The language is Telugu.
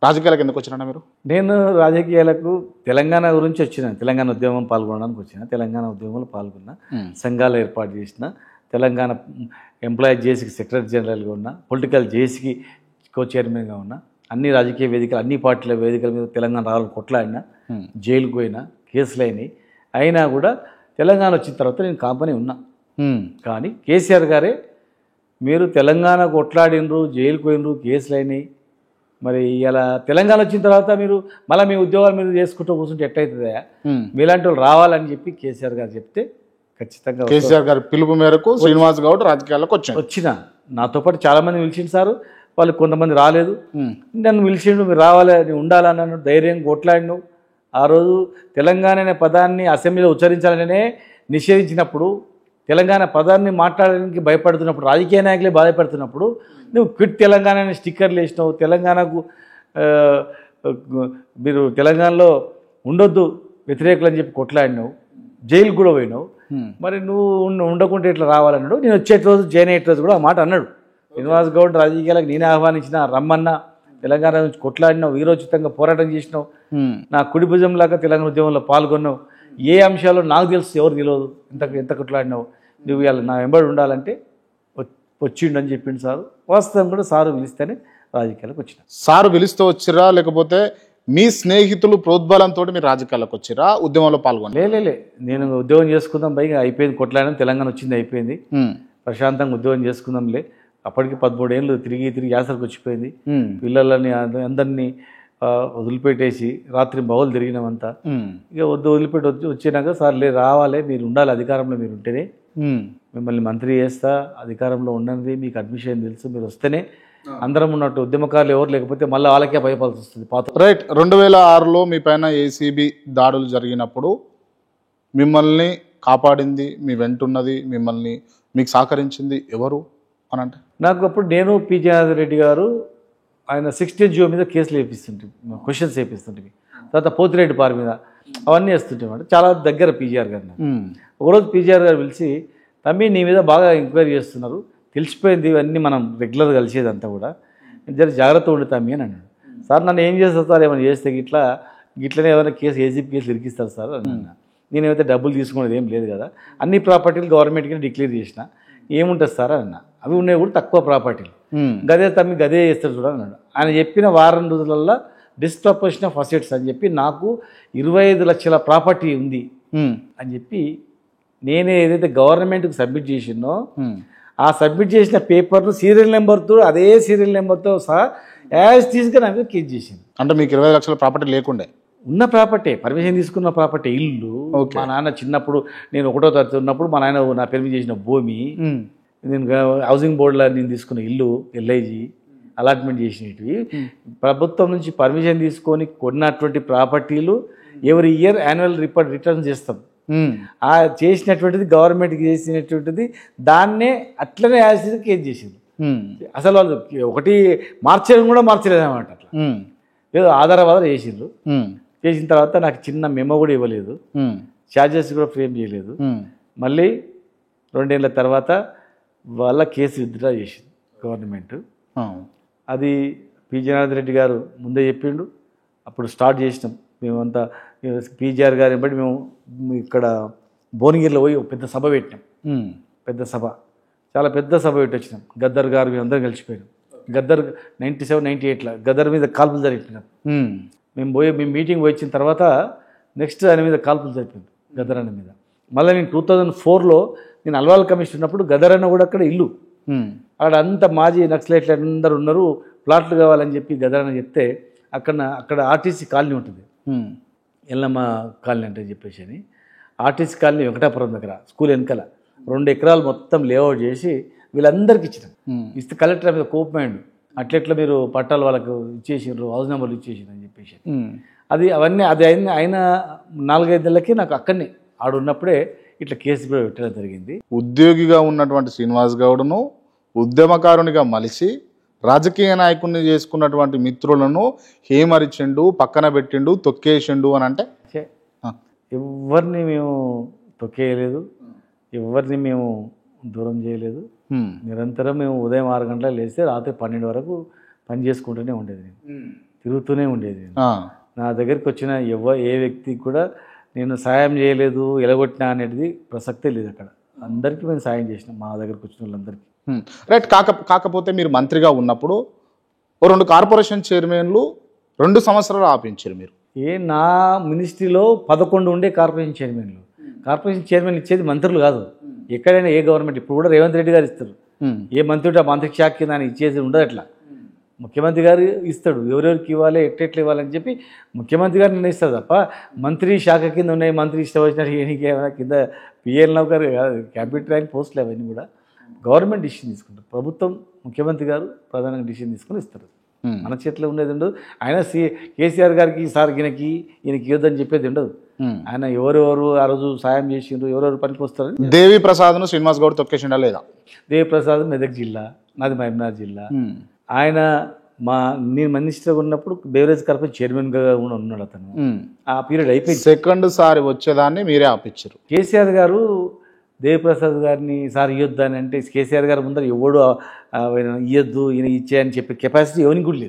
రాజకీయాలకు ఎందుకు వచ్చినా మీరు? నేను రాజకీయాలకు తెలంగాణ గురించి వచ్చిన, తెలంగాణ ఉద్యమం పాల్గొనడానికి వచ్చిన, తెలంగాణ ఉద్యమంలో పాల్గొన్న, సంఘాలు ఏర్పాటు చేసిన, తెలంగాణ ఎంప్లాయీ జేసీకి సెక్రటరీ జనరల్గా ఉన్న, పొలిటికల్ జేసీకి కో చైర్మన్గా ఉన్న, అన్ని రాజకీయ వేదికలు అన్ని పార్టీల వేదికల మీద తెలంగాణ రాళ్ళు కొట్లాడినా, జైలుకు పోయినా, కేసులు అయినాయి. అయినా కూడా తెలంగాణ వచ్చిన తర్వాత నేను కాంపనీ ఉన్నా. కానీ కేసీఆర్ గారే మీరు తెలంగాణ కొట్లాడినరు, జైలుకు పోయినరు, కేసులు అయినాయి, మరి ఇలా తెలంగాణ వచ్చిన తర్వాత మీరు మళ్ళీ మీ ఉద్యోగాలు మీరు చేసుకుంటూ కూర్చుంటే ఎట్లయితుందా, మీలాంటి వాళ్ళు రావాలని చెప్పి కేసీఆర్ గారు చెప్తే ఖచ్చితంగా కేసీఆర్ గారి పిలుపు మేరకు శ్రీనివాస్ గౌడ్ రాజకీయాలకు వచ్చిన. నాతో పాటు చాలామంది పిలిచిండు సారు, వాళ్ళు కొంతమంది రాలేదు. నన్ను పిలిచిండు, మీరు రావాలి, నేను ఉండాలన్నాను, ధైర్యంగా కొట్లాడిను. ఆ రోజు తెలంగాణ అనే పదాన్ని అసెంబ్లీలో ఉచ్చరించాలనే నిషేధించినప్పుడు, తెలంగాణ పదాన్ని మాట్లాడడానికి భయపడుతున్నప్పుడు, రాజకీయ నాయకులే బాధపడుతున్నప్పుడు నువ్వు క్విట్ తెలంగాణ అనే స్టిక్కర్లు వేసినావు. తెలంగాణకు మీరు తెలంగాణలో ఉండొద్దు వ్యతిరేకులు అని చెప్పి కొట్లాడినావు, జైలు కూడా పోయినావు. మరి నువ్వు ఉండకుంటే ఇట్లా రావాలన్నాడు. నేను వచ్చేటి రోజు జాయిన్ అయ్యే రోజు కూడా ఆ మాట అన్నాడు. శ్రీనివాస్ గౌడ్ రాజకీయాలకు నేనే ఆహ్వానించిన, రమ్మన్నా, తెలంగాణ నుంచి కొట్లాడినావు, వీరోచితంగా పోరాటం చేసినావు, నా కుడి భుజం లాగా తెలంగాణ ఉద్యమంలో పాల్గొన్నావు, ఏ అంశాల్లో నాకు తెలుసు, ఎవరు తెలియదు, ఎంత కొట్లాడినావు, నువ్వు ఇవాళ నా వెంబడి ఉండాలంటే వచ్చిండు అని చెప్పిండు సారు. వాస్తవం కూడా సారు పిలిస్తేనే రాజకీయాలకు వచ్చిన. సారు పిలిస్తూ వచ్చిరా, లేకపోతే మీ స్నేహితులు ప్రోద్బలంతో మీరు రాజకీయాలకు వచ్చిరా, ఉద్యమంలో పాల్గొని? లే, నేను ఉద్యోగం చేసుకుందాం పైగా అయిపోయింది, కొట్లాడడం, తెలంగాణ వచ్చింది, అయిపోయింది, ప్రశాంతంగా ఉద్యోగం చేసుకుందాంలే. అప్పటికి 13 ఏళ్ళు తిరిగి యాసరికి వచ్చిపోయింది. పిల్లలని అందరినీ వదిలిపెట్టేసి రాత్రి బౌలు తిరిగినామంతా. ఇక వదిలిపెట్టి వచ్చినాక సార్ రావాలి, మీరు ఉండాలి, అధికారంలో మీరు ఉంటేనే మిమ్మల్ని మంత్రి చేస్తా, అధికారంలో ఉండండి, మీకు అడ్మిషన్ తెలుసు, మీరు వస్తేనే అందరం ఉన్నట్టు, ఉద్యమకారులు ఎవరు లేకపోతే మళ్ళీ వాళ్ళకే భయపడాల్సి వస్తుంది. రైట్. 2006లో మీ పైన ఏసీబీ దాడులు జరిగినప్పుడు మిమ్మల్ని కాపాడింది, మీ వెంటున్నది, మీకు సహకరించింది ఎవరు అని అంటే? నాకు అప్పుడు నేను పి.జనార్దన్ రెడ్డి గారు ఆయన 16 జియో మీద కేసులు వేపిస్తుంటే, క్వశ్చన్స్ వేపిస్తుంటే, తర్వాత పోతిరెడ్డి పార్ మీద అవన్నీ వేస్తుంటామంటే చాలా దగ్గర పీజీఆర్ గారిని. ఒకరోజు పీజీఆర్ గారు పిలిచి, తమ్మి నీ మీద బాగా ఎంక్వైరీ చేస్తున్నారు, తెలిసిపోయింది, ఇవన్నీ మనం రెగ్యులర్గా కలిసేది అంతా కూడా, జర జాగ్రత్త ఉండి తమ్మి అని అన్నాడు. సార్ నన్ను ఏం చేస్తారు సార్, ఏమైనా చేస్తే ఇట్లనే ఏమైనా కేసు ఏసీపీ కేసులు ఇరికిస్తారు సార్ అన్నా. నేనేమైతే డబ్బులు తీసుకునేది ఏం లేదు కదా, అన్ని ప్రాపర్టీలు గవర్నమెంట్కి డిక్లేర్ చేసిన, ఏముంటుంది సార్ అన్నా, అవి ఉన్నాయి కూడా తక్కువ ప్రాపర్టీలు, గదే తమ్మి గదే చేస్తారు చూడ అన్నాడు. ఆయన చెప్పిన వారం రోజులల్లో డిస్ప్రపోర్షన్ ఆఫ్ అసెట్స్ అని చెప్పి నాకు 25 లక్షల ప్రాపర్టీ ఉంది అని చెప్పి, నేనే ఏదైతే గవర్నమెంట్కి సబ్మిట్ చేసినో ఆ సబ్మిట్ చేసిన పేపర్లు సీరియల్ నెంబర్తో, అదే సీరియల్ నెంబర్తో సహా యాజ్ తీసుకుని నాకు కేసు చేసింది. అంటే మీకు 20 లక్షల ప్రాపర్టీ లేకుండే? ఉన్న ప్రాపర్టీ, పర్మిషన్ తీసుకున్న ప్రాపర్టీ, ఇల్లు. మా నాన్న చిన్నప్పుడు, నేను 1వ తరగతి ఉన్నప్పుడు మా నాయన నా పేరు చేసిన భూమి, నేను హౌసింగ్ బోర్డులో నేను తీసుకున్న ఇల్లు, ఎల్ఐజీ అలాట్మెంట్ చేసినవి, ప్రభుత్వం నుంచి పర్మిషన్ తీసుకొని కొన్నటువంటి ప్రాపర్టీలు ఎవ్రీ ఇయర్ యాన్యువల్ రిటర్న్ చేస్తాం. ఆ చేసినటువంటిది గవర్నమెంట్కి చేసినటువంటిది దాన్నే అట్లనే యాజ్ కేసు చేసింది. అసలు వాళ్ళు ఒకటి మార్చడం కూడా మార్చలేదు అన్నమాట. అట్లా ఏదో ఆధారవాదం చేసిండ్రు. చేసిన తర్వాత నాకు చిన్న మెమో కూడా ఇవ్వలేదు, ఛార్జెస్ కూడా ఫ్రేమ్ చేయలేదు. మళ్ళీ 2 ఏళ్ళ తర్వాత వాళ్ళ కేసు విత్డ్రా చేసింది గవర్నమెంట్. అది పి.జనార్దన్ రెడ్డి గారు ముందే చెప్పిండు. అప్పుడు స్టార్ట్ చేసినాం మేమంతా, పీజీఆర్ గారిని బట్టి మేము ఇక్కడ భువనగిరిలో పోయి పెద్ద సభ పెట్టినాం. పెద్ద సభ, చాలా పెద్ద సభ పెట్టి వచ్చినాం. గద్దర్ గారు మేము అందరం కలిసిపోయినాం. గద్దర్ 97, 98లో గద్దర్ మీద కాల్పులు జరిపినాం. మేము మీటింగ్ పోయి వచ్చిన తర్వాత నెక్స్ట్ ఆయన మీద కాల్పులు జరిపింది, గద్దర్ అన్న మీద. మళ్ళీ నేను 2004లో నేను అల్వాల్ కమిషన్ ఉన్నప్పుడు గద్దర్ అన్న కూడా అక్కడ ఇల్లు, అక్కడ అంత మాజీ నక్సలైట్లు అందరూ ఉన్నారు, ప్లాట్లు కావాలని చెప్పి గద్దర్ అన్న చెప్తే, అక్కడ ఆర్టీసీ కాలనీ ఉంటుంది, ఎల్లమ్మ కాలనీ అంటే చెప్పేసి అని, ఆర్టీసీ కాలనీ వెంకటాపురం దగ్గర స్కూల్ వెనకాల 2 ఎకరాలు మొత్తం లేఅవుట్ చేసి వీళ్ళందరికీ ఇచ్చినాం. ఇస్తే కలెక్టర్ మీద కోపమైండు, అట్లెట్లా మీరు పట్టాలు వాళ్ళకు ఇచ్చేసారు, హౌస్ నెంబర్లు ఇచ్చేసారు అని చెప్పేసి. అవన్నీ అయిన 4-5 నెలలకి నాకు అక్కడనే ఆడున్నప్పుడే ఇట్లా కేసు కూడా పెట్టడం జరిగింది. ఉద్యోగిగా ఉన్నటువంటి శ్రీనివాస్ గౌడ్ను ఉద్యమకారునిగా మలిసి రాజకీయ నాయకుడిని చేసుకున్నటువంటి మిత్రులను హేమరిచిండు, పక్కన పెట్టిండు, తొక్కేసిండు అని అంటే? ఎవరిని మేము తొక్కేయలేదు, ఎవరిని మేము దూరం చేయలేదు. నిరంతరం మేము ఉదయం 6 గంటలకు లేస్తే రాత్రి 12 వరకు పని చేసుకుంటూనే ఉండేది. తిరుగుతూనే ఉండేది. ఆ. నా దగ్గరికి వచ్చిన ఏ వ్యక్తికి కూడా నేను సాయం చేయలేదు, ఎలగొట్టినా అనేది ప్రసక్తే లేదు. అక్కడ అందరికీ మేము సాయం చేసినాం, మా దగ్గరికి వచ్చిన వాళ్ళందరికీ. రైట్. కాకపోతే మీరు మంత్రిగా ఉన్నప్పుడు ఓ 2 కార్పొరేషన్ చైర్మన్లు 2 సంవత్సరాలు ఆపించారు మీరు. నా మినిస్ట్రీలో 11 ఉండే కార్పొరేషన్ చైర్మన్లు. కార్పొరేషన్ చైర్మన్ ఇచ్చేది మంత్రులు కాదు, ఎక్కడైనా ఏ గవర్నమెంట్. ఇప్పుడు కూడా రేవంత్ రెడ్డి గారు ఇస్తారు. ఏ మంత్రి ఆ మంత్రి శాఖ కింద అని ఇచ్చేది ఉండదు. అట్లా ముఖ్యమంత్రి గారు ఇస్తాడు, ఎవరెవరికి ఇవ్వాలి, ఎట్లెట్లు ఇవ్వాలని చెప్పి ముఖ్యమంత్రి గారు నిర్ణయిస్తారు తప్ప మంత్రి శాఖ కింద ఉన్నాయి, మంత్రి ఇష్టం వచ్చినట్టు ఏమైనా కింద పిఎల్ నౌకర్ క్యాబినెట్ ర్యాంక్ పోస్టులు అవన్నీ కూడా గవర్నమెంట్ డిసిషన్ తీసుకుంటారు. ప్రభుత్వం ముఖ్యమంత్రి గారు ప్రధానంగా డిసిషన్ తీసుకుని ఇస్తారు. మన చేతిలో ఉండేది ఉండదు. ఆయన కేసీఆర్ గారికి సార్ ఈయనకి ఇవ్వద్దని చెప్పేది ఉండదు. ఆయన ఎవరెవరు ఆ రోజు సాయం చేసిండ్రు, ఎవరెవరు పనికి వస్తారని. దేవి ప్రసాద్ను శ్రీనివాస్ గౌడ్ తొక్కేసిండా లేదా? దేవి ప్రసాద్ మెదక్ జిల్లా, నాది మహబూబ్నగర్ జిల్లా. ఆయన నేను మినిస్టర్గా ఉన్నప్పుడు బేవరేజ్ కార్పొరేషన్ చైర్మన్గా ఉన్నాడు అతను. ఆ పీరియడ్ అయిపోయింది. సెకండ్ సారి వచ్చేదాన్ని మీరే ఆపించారు. కేసీఆర్ గారు దేవిప్రసాద్ గారిని సార్ ఇవ్వద్దు అని అంటే కేసీఆర్ గారు ముందర ఎవడు ఇవ్వద్దు ఈయన ఇచ్చే అని చెప్పే కెపాసిటీ ఎవరికి కూడా లేదు.